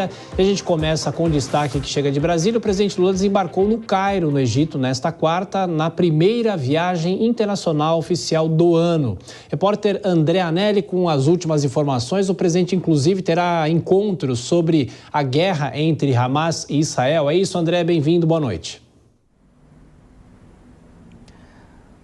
A gente começa com o destaque que chega de Brasília. O presidente Lula desembarcou no Cairo, no Egito, nesta quarta, na primeira viagem internacional oficial do ano. Repórter André Anelli com as últimas informações. O presidente, inclusive, terá encontros sobre a guerra entre Hamas e Israel. É isso, André? Bem-vindo, boa noite.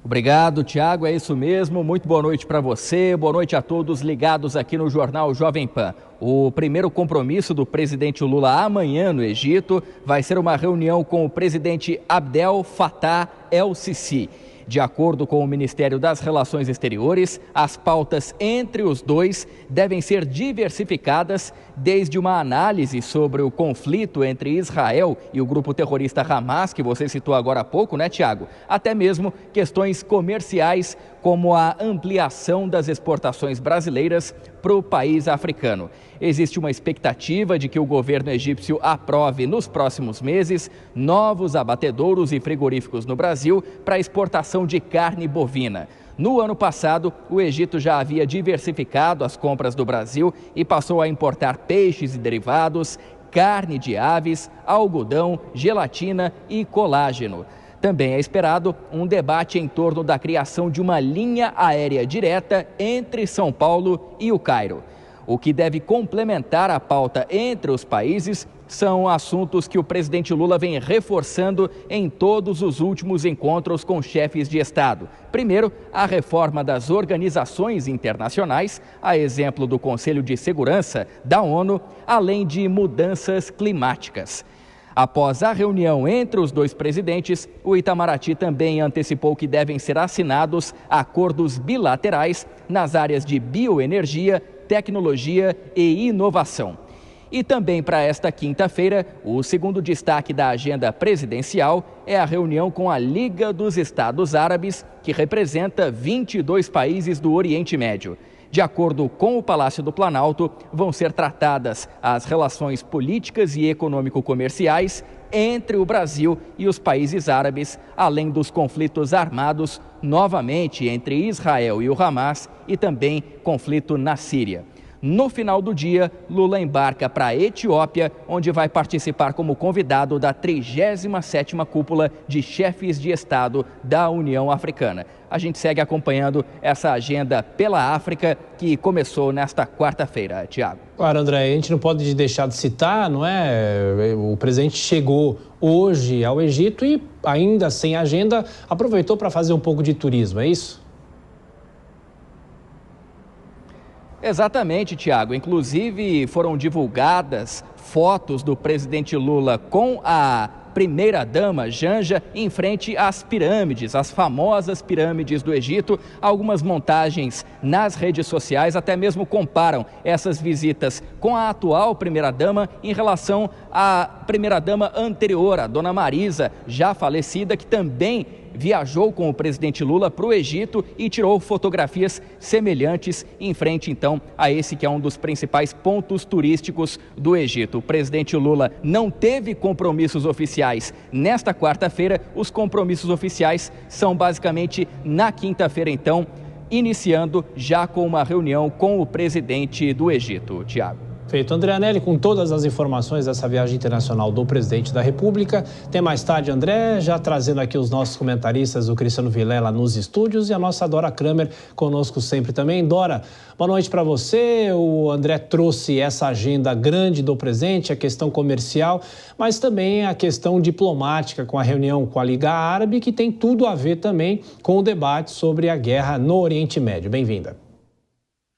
Obrigado, Tiago, é isso mesmo. Muito boa noite para você, boa noite a todos ligados aqui no Jornal Jovem Pan. O primeiro compromisso do presidente Lula amanhã no Egito vai ser uma reunião com o presidente Abdel Fattah el-Sisi. De acordo com o Ministério das Relações Exteriores, as pautas entre os dois devem ser diversificadas, desde uma análise sobre o conflito entre Israel e o grupo terrorista Hamas, que você citou agora há pouco, né, Tiago? Até mesmo questões comerciais, como a ampliação das exportações brasileiras para o país africano. Existe uma expectativa de que o governo egípcio aprove nos próximos meses novos abatedouros e frigoríficos no Brasil para exportação de carne bovina. No ano passado, o Egito já havia diversificado as compras do Brasil e passou a importar peixes e derivados, carne de aves, algodão, gelatina e colágeno. Também é esperado um debate em torno da criação de uma linha aérea direta entre São Paulo e o Cairo. O que deve complementar a pauta entre os países são assuntos que o presidente Lula vem reforçando em todos os últimos encontros com chefes de Estado. Primeiro, a reforma das organizações internacionais, a exemplo do Conselho de Segurança da ONU, além de mudanças climáticas. Após a reunião entre os dois presidentes, o Itamaraty também antecipou que devem ser assinados acordos bilaterais nas áreas de bioenergia, tecnologia e inovação. E também para esta quinta-feira, o segundo destaque da agenda presidencial é a reunião com a Liga dos Estados Árabes, que representa 22 países do Oriente Médio. De acordo com o Palácio do Planalto, vão ser tratadas as relações políticas e econômico-comerciais entre o Brasil e os países árabes, além dos conflitos armados, novamente entre Israel e o Hamas, e também conflito na Síria. No final do dia, Lula embarca para a Etiópia, onde vai participar como convidado da 37ª Cúpula de Chefes de Estado da União Africana. A gente segue acompanhando essa agenda pela África, que começou nesta quarta-feira, Tiago. Claro, André, a gente não pode deixar de citar, não é? O presidente chegou hoje ao Egito e, ainda sem agenda, aproveitou para fazer um pouco de turismo, é isso? Exatamente, Tiago. Inclusive, foram divulgadas fotos do presidente Lula com a primeira-dama, Janja, em frente às pirâmides, as famosas pirâmides do Egito. Algumas montagens nas redes sociais até mesmo comparam essas visitas com a atual primeira-dama em relação à primeira-dama anterior, a dona Marisa, já falecida, que também viajou com o presidente Lula para o Egito e tirou fotografias semelhantes em frente, então, a esse que é um dos principais pontos turísticos do Egito. O presidente Lula não teve compromissos oficiais nesta quarta-feira. Os compromissos oficiais são basicamente na quinta-feira, então, iniciando já com uma reunião com o presidente do Egito, Tiago. Feito. André Anelli, com todas as informações dessa viagem internacional do presidente da República. Tem mais tarde, André, já trazendo aqui os nossos comentaristas, o Cristiano Vilela nos estúdios e a nossa Dora Kramer conosco sempre também. Dora, boa noite para você. O André trouxe essa agenda grande do presidente, a questão comercial, mas também a questão diplomática com a reunião com a Liga Árabe, que tem tudo a ver também com o debate sobre a guerra no Oriente Médio. Bem-vinda.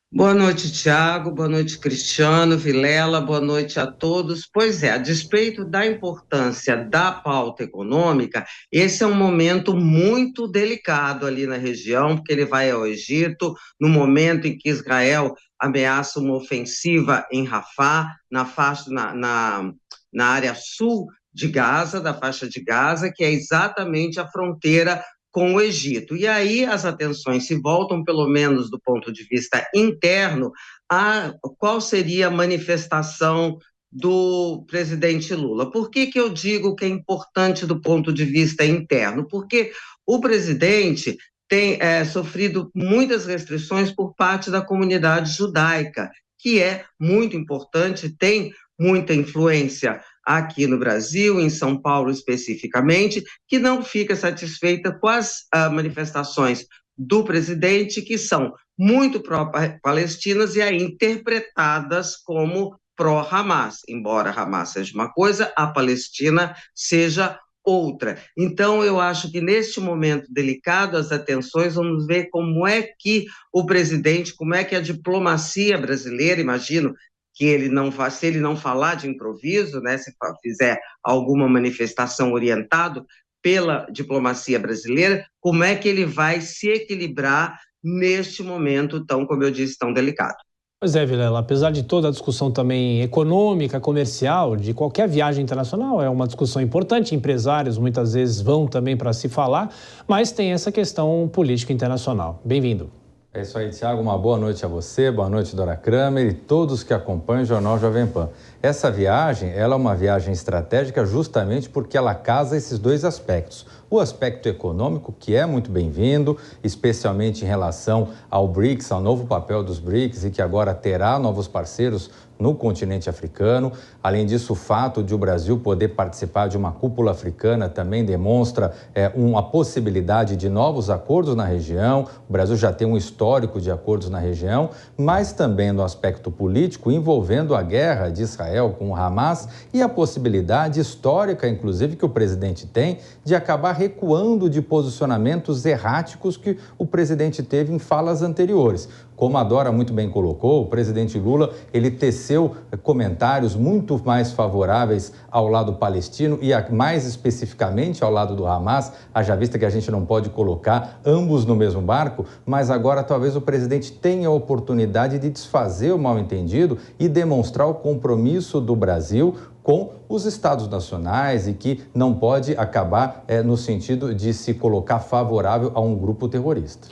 Boa noite, Tiago, boa noite, Cristiano, Vilela, boa noite a todos. Pois é, a despeito da importância da pauta econômica, esse é um momento muito delicado ali na região, porque ele vai ao Egito, no momento em que Israel ameaça uma ofensiva em Rafah, na área sul de Gaza, da faixa de Gaza, que é exatamente a fronteira com o Egito. E aí as atenções se voltam, pelo menos do ponto de vista interno, a qual seria a manifestação do presidente Lula. Por que eu digo que é importante do ponto de vista interno? Porque o presidente tem sofrido muitas restrições por parte da comunidade judaica, que é muito importante, tem muita influência aqui no Brasil, em São Paulo especificamente, que não fica satisfeita com as manifestações do presidente, que são muito pró-palestinas e aí interpretadas como pró-Hamas, embora Hamas seja uma coisa, a Palestina seja outra. Então, eu acho que neste momento delicado, as atenções, vamos ver como é que o presidente, como é que a diplomacia brasileira, imagino que ele não se ele não falar de improviso, né, se fizer alguma manifestação orientado pela diplomacia brasileira, como é que ele vai se equilibrar neste momento tão, como eu disse, tão delicado. Pois é, Vilela, apesar de toda a discussão também econômica, comercial, de qualquer viagem internacional, é uma discussão importante, empresários muitas vezes vão também para se falar, mas tem essa questão política internacional. Bem-vindo. É isso aí, Tiago. Uma boa noite a você, boa noite, Dora Kramer e todos que acompanham o Jornal Jovem Pan. Essa viagem, ela é uma viagem estratégica justamente porque ela casa esses dois aspectos. O aspecto econômico, que é muito bem-vindo, especialmente em relação ao BRICS, ao novo papel dos BRICS e que agora terá novos parceiros no continente africano. Além disso, o fato de o Brasil poder participar de uma cúpula africana também demonstra uma possibilidade de novos acordos na região. O Brasil já tem um histórico de acordos na região, mas também no aspecto político, envolvendo a guerra de Israel com o Hamas e a possibilidade histórica, inclusive, que o presidente tem de acabar recuando de posicionamentos erráticos que o presidente teve em falas anteriores. Como a Dora muito bem colocou, o presidente Lula, ele teceu comentários muito mais favoráveis ao lado palestino e mais especificamente ao lado do Hamas, haja vista que a gente não pode colocar ambos no mesmo barco, mas agora talvez o presidente tenha a oportunidade de desfazer o mal-entendido e demonstrar o compromisso do Brasil com os estados nacionais e que não pode acabar no sentido de se colocar favorável a um grupo terrorista.